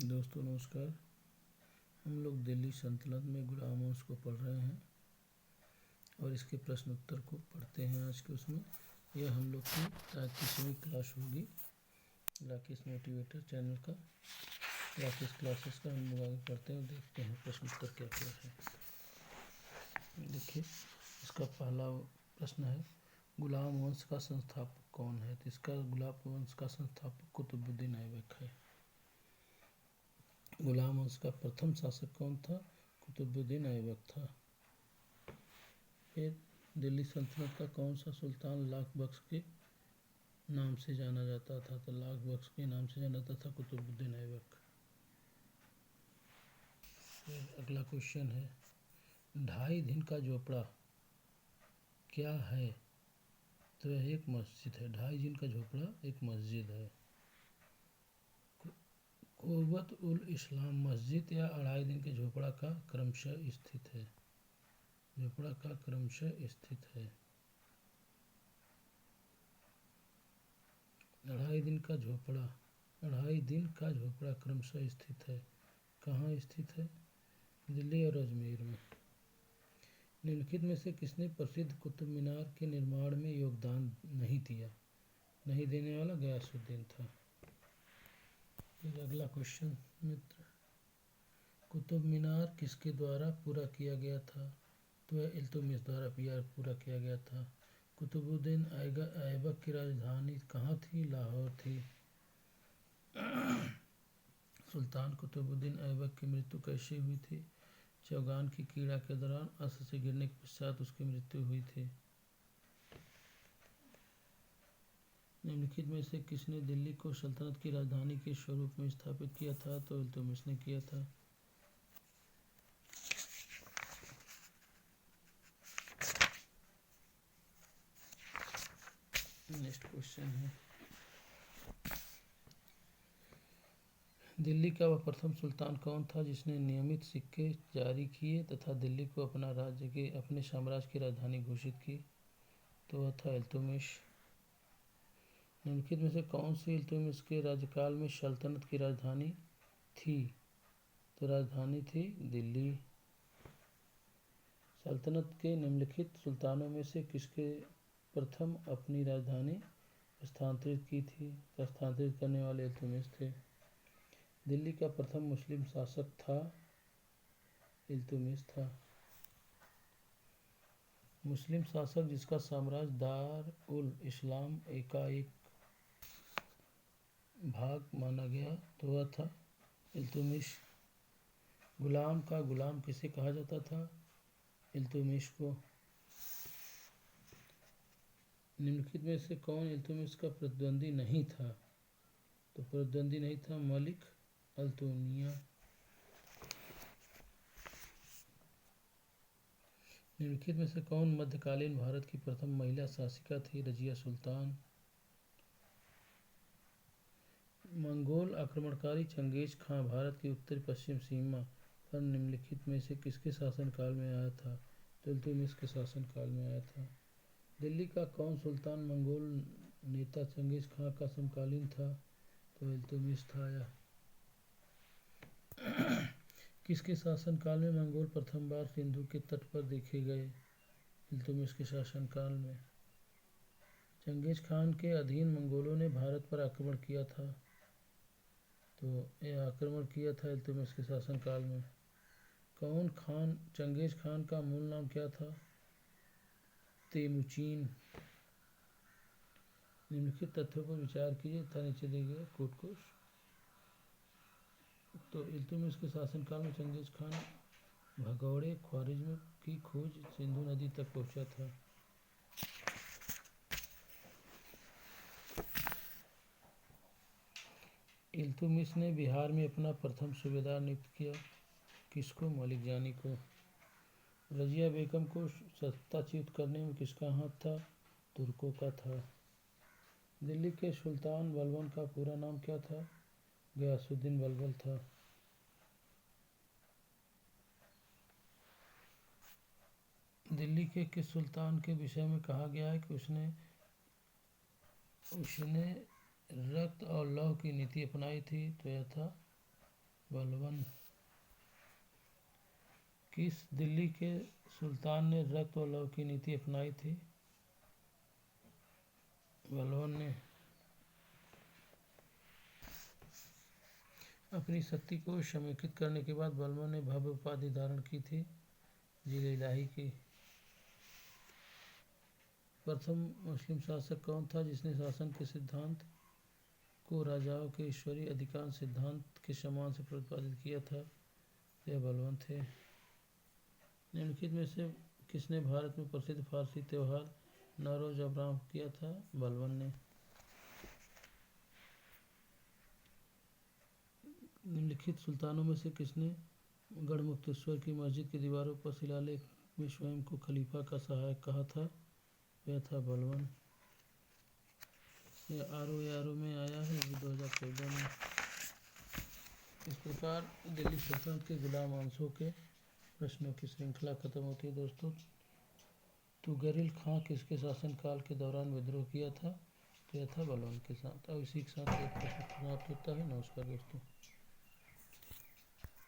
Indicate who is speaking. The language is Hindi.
Speaker 1: दोस्तों नमस्कार। हम लोग दिल्ली सल्तनत में गुलाम वंश को पढ़ रहे हैं और इसके प्रश्न उत्तर को पढ़ते हैं। आज के उसमें यह हम लोग की 30वीं क्लास होगी राकेश मोटिवेटर चैनल का, राकेश क्लासेस का। हम लोग आगे पढ़ते हैं और देखते हैं प्रश्न उत्तर क्या क्या है। देखिए, इसका पहला प्रश्न है, गुलाम वंश का संस्थापक कौन है? तो इसका गुलाम वंश का संस्थापक कुतुबुद्दीन ऐबक है। गुलाम वंश का प्रथम शासक कौन था? कुतुबुद्दीन ऐबक था। फिर दिल्ली सल्तनत का कौन सा सुल्तान लाख बख्श के नाम से जाना जाता था? तो लाख बख्श के नाम से जाना जाता था कुतुबुद्दीन ऐबक। फिर अगला क्वेश्चन है, 2.5 दिन का झोपड़ा क्या है? तो यह एक मस्जिद है। 2.5 दिन का झोपड़ा एक मस्जिद है। कुव्वत उल इस्लाम मस्जिद या 2.5 दिन के झोपड़ा का क्रमशः स्थित है? झोपड़ा का क्रमशः स्थित है। 2.5 दिन का झोपड़ा 2.5 दिन का झोपड़ा क्रमशः स्थित है। कहाँ स्थित है? दिल्ली और अजमेर में। निम्नलिखित में से किसने प्रसिद्ध कुतुब मीनार के निर्माण में योगदान नहीं दिया? नहीं देने वाला गयासुद्दीन था। फिर अगला क्वेश्चन मित्र, कुतुब मीनार किसके द्वारा पूरा किया गया था? तो वह इल्तुतमिश द्वारा पूरा किया गया था। कुतुबुद्दीन ऐबक की राजधानी कहाँ थी? लाहौर थी। सुल्तान कुतुबुद्दीन ऐबक की मृत्यु कैसे हुई थी? चौगान की क्रीड़ा के दौरान अस्त्र से गिरने के पश्चात उसकी मृत्यु हुई थी। निम्नलिखित में से किसने दिल्ली को सल्तनत की राजधानी के स्वरूप में स्थापित किया था? तो इल्तुतमिश ने किया था। नेक्स्ट क्वेश्चन है, दिल्ली का वह प्रथम सुल्तान कौन था जिसने नियमित सिक्के जारी किए तथा दिल्ली को अपने साम्राज्य की राजधानी घोषित की? तो वह था इल्तुतमिश। निम्नलिखित में से कौन सी इल्तुतमिश के राज्यकाल में सल्तनत की राजधानी थी? तो राजधानी थी दिल्ली। सल्तनत के निम्नलिखित सुल्तानों में से किसके प्रथम अपनी राजधानी स्थानांतरित की थी? स्थानांतरित करने वाले इल्तुतमिश थे। दिल्ली का प्रथम मुस्लिम शासक था इल्तुतमिश था। मुस्लिम शासक जिसका साम्राज्य दार उल इस्लाम का एक भाग माना गया तो वह था इल्तुतमिश। गुलाम का गुलाम किसे कहा जाता था? इल्तुतमिश को। निम्नलिखित में से कौन इल्तुतमिश का प्रतिद्वंदी नहीं था? तो प्रतिद्वंदी नहीं था मलिक अल्तुनिया। निम्नलिखित में से कौन मध्यकालीन भारत की प्रथम महिला शासिका थी? रजिया सुल्तान। मंगोल आक्रमणकारी चंगेज खां भारत की उत्तरी पश्चिम सीमा पर निम्नलिखित में से किसके शासनकाल में आया था? तो इल्तुतमिश के शासनकाल में आया था। दिल्ली का कौन सुल्तान मंगोल नेता चंगेज खां का समकालीन था? तो इल्तुतमिश था यह। किसके शासनकाल में मंगोल प्रथम बार सिंधु के तट पर देखे गए? इल्तुतमिश के शासनकाल में। चंगेज खान के अधीन मंगोलों ने भारत पर आक्रमण किया था, तो यह आक्रमण किया था इल्तुतमिश के शासनकाल में। कौन खान चंगेज खान का मूल नाम क्या था? तेमुचीन। निम्नलिखित तथ्यों पर विचार कीजिए तथा नीचे दिए गए कोट को। तो इल्तुतमिश के शासनकाल में चंगेज खान भगौड़े ख्वारिज्म की खोज सिंधु नदी तक पहुंचा था। इल्तुतमिश ने बिहार में अपना प्रथम सूबेदार नियुक्त किया। किसको? मलिक जानी को। रजिया बेगम को सत्ताच्युत करने में किसका हाथ था? तुर्कों का था। दिल्ली के सुल्तान बलबन का पूरा नाम क्या था? गयासुद्दीन बलबन था। दिल्ली के किस सुल्तान के विषय में कहा गया है कि उसने रक्त और लौह की नीति अपनाई थी? तो यह था बलबन। किस दिल्ली के सुल्तान ने रक्त व लव की नीति अपनाई थी? बलबन ने। अपनी शक्ति को समेकित करने के बाद बलबन ने भव्य उपाधि धारण की थी, जिले इलाही की। प्रथम मुस्लिम शासक कौन था जिसने शासन के सिद्धांत को राजाओं के ईश्वरीय अधिकार सिद्धांत के समान से प्रतिपादित किया था? यह बलबन थे। निम्नलिखित में से किसने भारत में प्रसिद्ध फारसी त्योहार नौरोज आरंभ किया था? बलबन ने। निम्नलिखित सुल्तानों में से किसने गढ़मुक्तेश्वर की मस्जिद की दीवारों पर शिलालेख में स्वयं को खलीफा का सहायक कहा था? यह था बलबन। यह आर में आया है 2014 में। इस प्रकार दिल्ली सल्तनत के गुलाम अंशों के प्रश्नों की श्रृंखला खत्म होती है दोस्तों। तुगरिल खां किसके शासनकाल के दौरान विद्रोह किया था? तो यह था बलबन के साथ। अब इसी के साथ एक प्रश्न समाप्त होता है। नमस्कार दोस्तों।